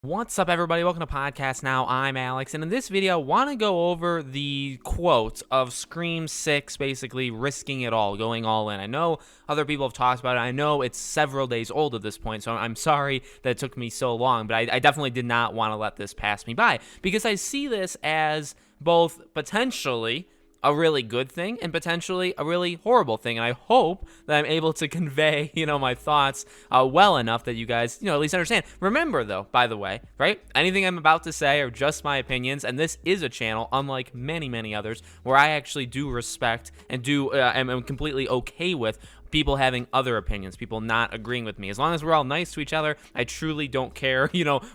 What's up, everybody? Welcome to Podcast Now. I'm Alex, and in this video, I want to go over the quote of Scream 6, basically risking it all, going all in. I know other people have talked about it. I know it's several days old at this point, so I'm sorry that it took me so long, but I definitely did not want to let this pass me by, because I see this as both potentially a really good thing and potentially a really horrible thing. And I hope that I'm able to convey, my thoughts well enough that you guys, at least understand. Remember, though, by the way, right? Anything I'm about to say are just my opinions. And this is a channel, unlike many, many others, where I actually do respect and am completely okay with people having other opinions, people not agreeing with me. As long as we're all nice to each other, I truly don't care,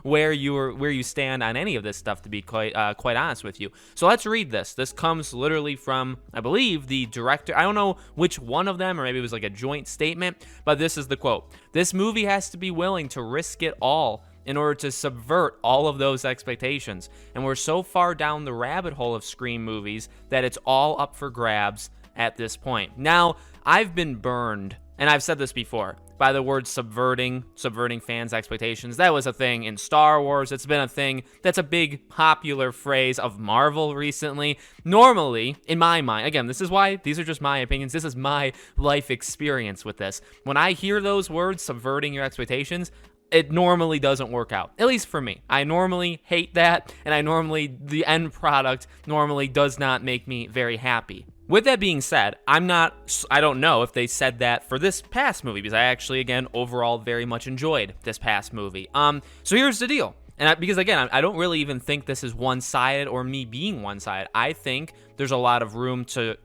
where you stand on any of this stuff, to be quite honest with you. So let's read this. This comes literally from, I believe, the director. I don't know which one of them, or maybe it was like a joint statement, but this is the quote. "This movie has to be willing to risk it all in order to subvert all of those expectations. And we're so far down the rabbit hole of Scream movies that it's all up for grabs at this point." Now, I've been burned, and I've said this before, by the word subverting fans' expectations. That was a thing in Star Wars. It's been a thing that's a big popular phrase of Marvel recently. Normally, in my mind, again, this is why these are just my opinions. This is my life experience with this. When I hear those words, subverting your expectations, it normally doesn't work out, at least for me. I normally hate that, and the end product normally does not make me very happy. With that being said, I don't know if they said that for this past movie, because I actually, again, overall very much enjoyed this past movie. So here's the deal. Because again, I don't really even think this is one-sided or me being one-sided. I think there's a lot of room to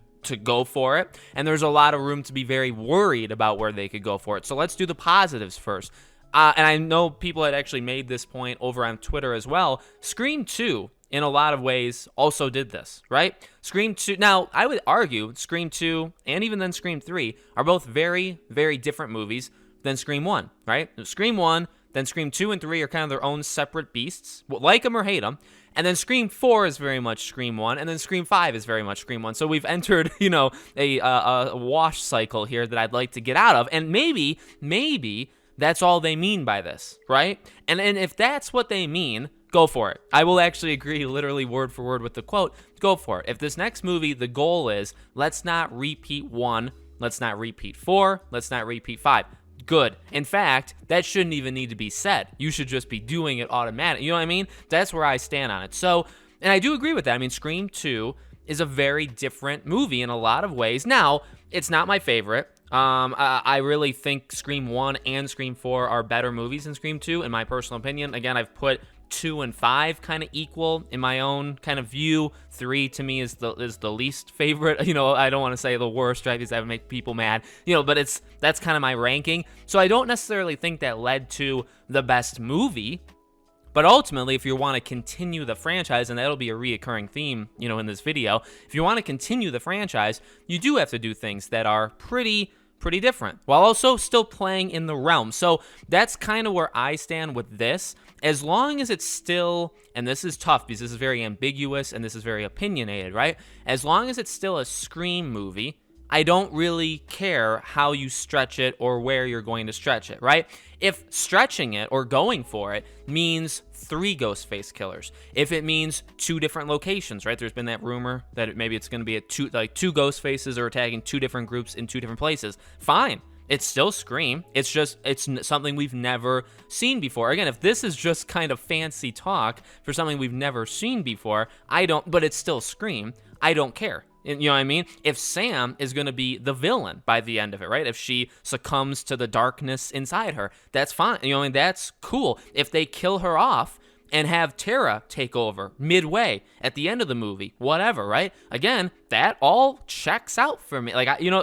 go for it, and there's a lot of room to be very worried about where they could go for it. So let's do the positives first. And I know people had actually made this point over on Twitter as well. Scream 2, in a lot of ways, also did this, right? Scream 2, now, I would argue Scream 2 and even then Scream 3 are both very, very different movies than Scream 1, right? Scream 1, then Scream 2 and 3 are kind of their own separate beasts, like them or hate them. And then Scream 4 is very much Scream 1, and then Scream 5 is very much Scream 1. So we've entered, a wash cycle here that I'd like to get out of. And maybe that's all they mean by this, right? And if that's what they mean, go for it. I will actually agree literally word for word with the quote. Go for it. If this next movie, the goal is, let's not repeat 1, let's not repeat 4, let's not repeat 5. Good. In fact, that shouldn't even need to be said. You should just be doing it automatic. You know what I mean? That's where I stand on it. So, and I do agree with that. I mean, Scream 2 is a very different movie in a lot of ways. Now, it's not my favorite. I really think Scream 1 and Scream 4 are better movies than Scream 2, in my personal opinion. Again, I've put 2 and 5 kind of equal in my own kind of view. 3 to me is the least favorite. I don't want to say the worst, right? Because that would make people mad. But that's kind of my ranking. So I don't necessarily think that led to the best movie. But ultimately, if you want to continue the franchise, and that'll be a reoccurring theme, in this video, if you want to continue the franchise, you do have to do things that are pretty different, while also still playing in the realm. So that's kind of where I stand with this. As long as it's still, and this is tough because this is very ambiguous and this is very opinionated, right? As long as it's still a Scream movie, I don't really care how you stretch it or where you're going to stretch it, right? If stretching it or going for it means 3 Ghostface killers, if it means 2 different locations, right? There's been that rumor that maybe it's going to be two Ghostfaces are attacking 2 different groups in 2 different places. Fine. It's still Scream. It's something we've never seen before. Again, if this is just kind of fancy talk for something we've never seen before, but it's still Scream, I don't care. You know what I mean? If Sam is going to be the villain by the end of it, right? If she succumbs to the darkness inside her, that's fine. That's cool. If they kill her off and have Tara take over midway at the end of the movie, whatever, right? Again, that all checks out for me.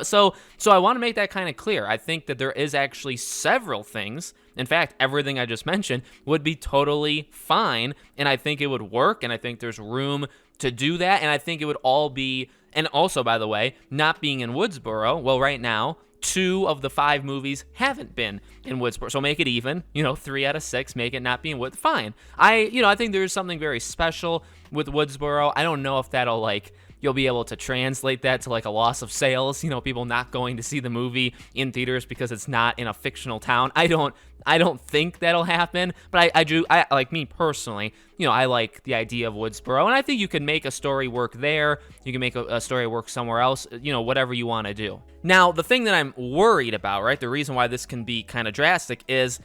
So I want to make that kind of clear. I think that there is actually several things. In fact, everything I just mentioned would be totally fine, and I think it would work, and I think there's room to do that, and I think it would all be. And also, by the way, not being in Woodsboro, well, right now, 2 of the 5 movies haven't been in Woodsboro. So make it even, 3 out of 6, make it not be in Fine. I think there's something very special with Woodsboro. I don't know if that'll, you'll be able to translate that to like a loss of sales, people not going to see the movie in theaters because it's not in a fictional town. I don't think that'll happen, but I like, me personally, I like the idea of Woodsboro, and I think you can make a story work there. You can make a story work somewhere else, whatever you want to do. Now, the thing that I'm worried about, right, the reason why this can be kind of drastic is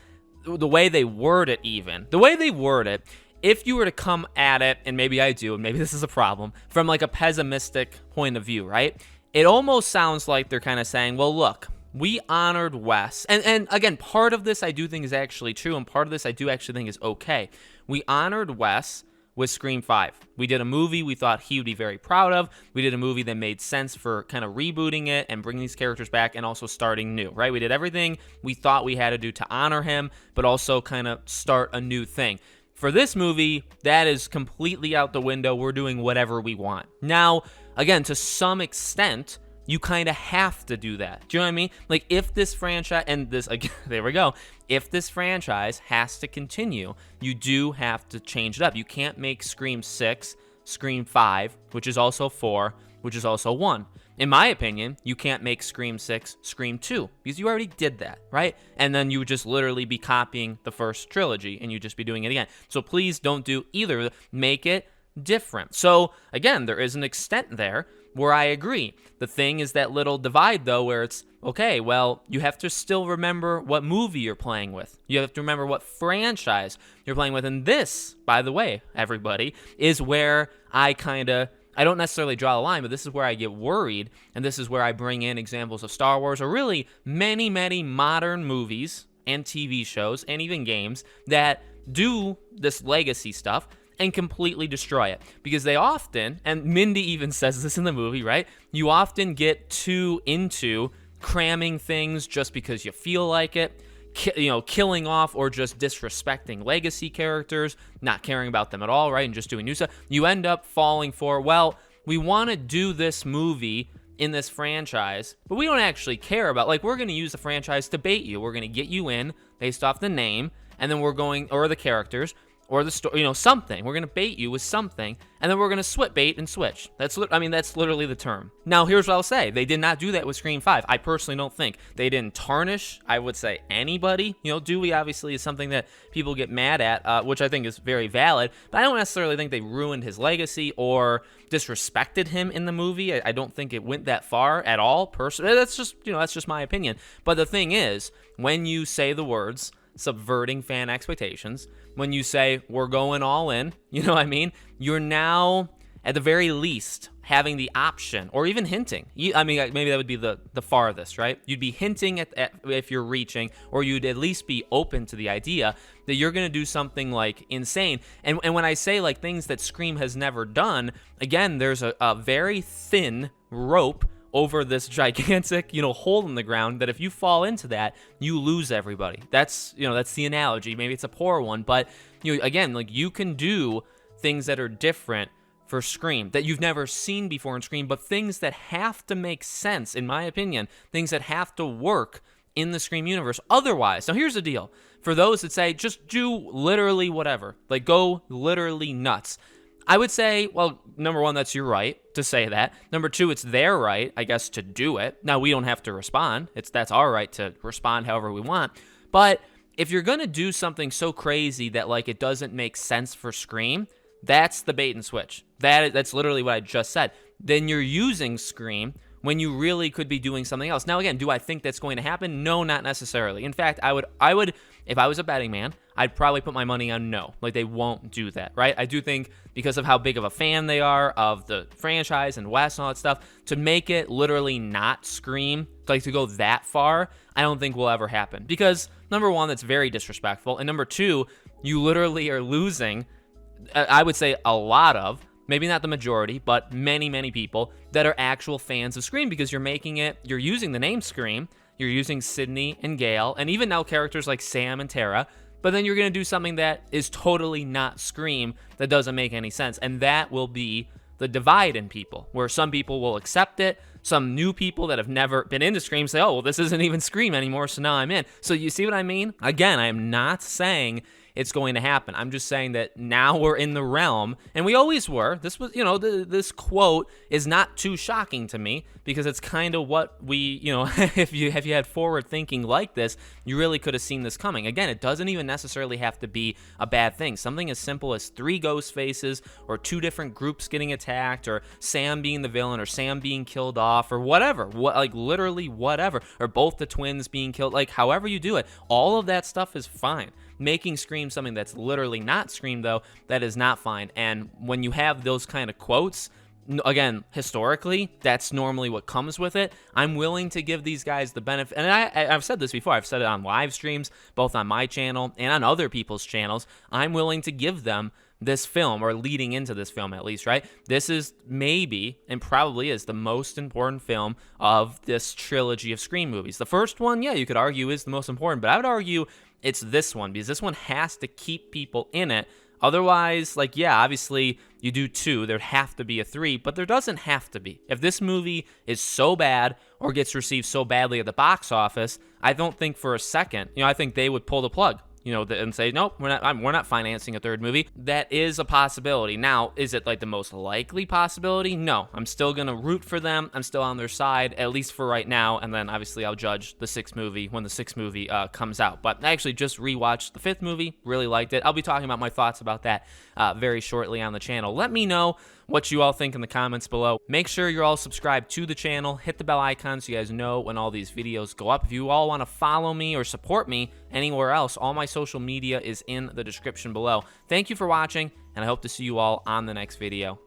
the way they word it even. The way they word it, if you were to come at it, and maybe I do, and maybe this is a problem, from like a pessimistic point of view, right? It almost sounds like they're kind of saying, well, look, we honored Wes. And again, part of this I do think is actually true, and part of this I do actually think is okay. We honored Wes with Scream 5. We did a movie we thought he would be very proud of. We did a movie that made sense for kind of rebooting it and bringing these characters back and also starting new, right? We did everything we thought we had to do to honor him, but also kind of start a new thing. For this movie, that is completely out the window. We're doing whatever we want. Now, again, to some extent, you kind of have to do that. Do you know what I mean? Like, if this franchise, and this, again, there we go. If this franchise has to continue, you do have to change it up. You can't make Scream 6, Scream 5, which is also 4, which is also 1. In my opinion, you can't make Scream 6, Scream 2, because you already did that, right? And then you would just literally be copying the first trilogy, and you'd just be doing it again. So please don't do either. Make it different. So, again, there is an extent there where I agree. The thing is that little divide, though, where it's, okay, well, you have to still remember what movie you're playing with. You have to remember what franchise you're playing with. And this, by the way, everybody, is where I don't necessarily draw the line, but this is where I get worried, and this is where I bring in examples of Star Wars, or really many, many modern movies and TV shows and even games that do this legacy stuff and completely destroy it. Because they often, and Mindy even says this in the movie, right? You often get too into cramming things just because you feel like it, killing off or just disrespecting legacy characters, not caring about them at all, right? And just doing new stuff. You end up falling for, well, we want to do this movie in this franchise, but we don't actually care about, like, we're going to use the franchise to bait you. We're going to get you in based off the name, and then we're going, or the characters, or the story, something. We're going to bait you with something, and then we're going to bait and switch. That's literally the term. Now, here's what I'll say. They did not do that with Scream 5. I personally don't think. They didn't tarnish, I would say, anybody. Dewey obviously is something that people get mad at, which I think is very valid, but I don't necessarily think they ruined his legacy or disrespected him in the movie. I don't think it went that far at all, personally. That's just my opinion. But the thing is, when you say the words subverting fan expectations, when you say we're going all in, you're now at the very least having the option, or even hinting. Maybe that would be the farthest, right? You'd be hinting at if you're reaching, or you'd at least be open to the idea that you're going to do something like insane. And when I say like things that Scream has never done, again, there's a very thin rope over this gigantic, hole in the ground that if you fall into that, you lose everybody. That's the analogy. Maybe it's a poor one, but again, like, you can do things that are different for Scream that you've never seen before in Scream, but things that have to make sense, in my opinion, things that have to work in the Scream universe. Otherwise, now here's the deal. For those that say, just do literally whatever, like go literally nuts, I would say, well, number one, that's your right to say that. Number two, it's their right, I guess, to do it. Now, we don't have to respond. That's our right to respond however we want. But if you're going to do something so crazy that, like, it doesn't make sense for Scream, that's the bait and switch. That's literally what I just said. Then you're using Scream when you really could be doing something else. Now, again, do I think that's going to happen? No, not necessarily. In fact, I would, if I was a betting man, I'd probably put my money on no. Like, they won't do that, right? I do think because of how big of a fan they are of the franchise and Wes and all that stuff, to make it literally not Scream, like to go that far, I don't think will ever happen. Because, number one, that's very disrespectful. And number two, you literally are losing, I would say, a lot of, maybe not the majority, but many, many people that are actual fans of Scream, because you're using the name Scream, you're using Sydney and Gale, and even now characters like Sam and Tara, but then you're going to do something that is totally not Scream, that doesn't make any sense, and that will be the divide in people, where some people will accept it, some new people that have never been into Scream say, oh, well, this isn't even Scream anymore, so now I'm in. So you see what I mean? Again, I am not saying it's going to happen. I'm just saying that now we're in the realm, and we always were. This was, this quote is not too shocking to me because it's kind of what we, if you had forward thinking like this, you really could have seen this coming. Again, it doesn't even necessarily have to be a bad thing. Something as simple as 3 ghost faces, or 2 different groups getting attacked, or Sam being the villain, or Sam being killed off, or whatever, like literally whatever, or both the twins being killed, like however you do it, all of that stuff is fine. Making Scream something that's literally not Scream, though, that is not fine. And when you have those kind of quotes, again, historically, that's normally what comes with it. I'm willing to give these guys the benefit, and I've said this before. I've said it on live streams, both on my channel and on other people's channels. I'm willing to give them this film, or leading into this film at least, right? This is maybe, and probably is, the most important film of this trilogy of Scream movies. The first one, yeah, you could argue is the most important, but I would argue it's this one, because this one has to keep people in it. Otherwise, like, yeah, obviously you do 2, there'd have to be a 3, but there doesn't have to be. If this movie is so bad or gets received so badly at the box office, I don't think for a second, I think they would pull the plug. And say, nope, we're not financing a 3rd movie. That is a possibility. Now, is it like the most likely possibility? No. I'm still going to root for them. I'm still on their side, at least for right now. And then obviously I'll judge the 6th movie when the 6th movie comes out. But I actually just rewatched the 5th movie. Really liked it. I'll be talking about my thoughts about that very shortly on the channel. Let me know what you all think in the comments below. Make sure you're all subscribed to the channel. Hit the bell icon so you guys know when all these videos go up. If you all want to follow me or support me anywhere else, all my social media is in the description below. Thank you for watching, and I hope to see you all on the next video.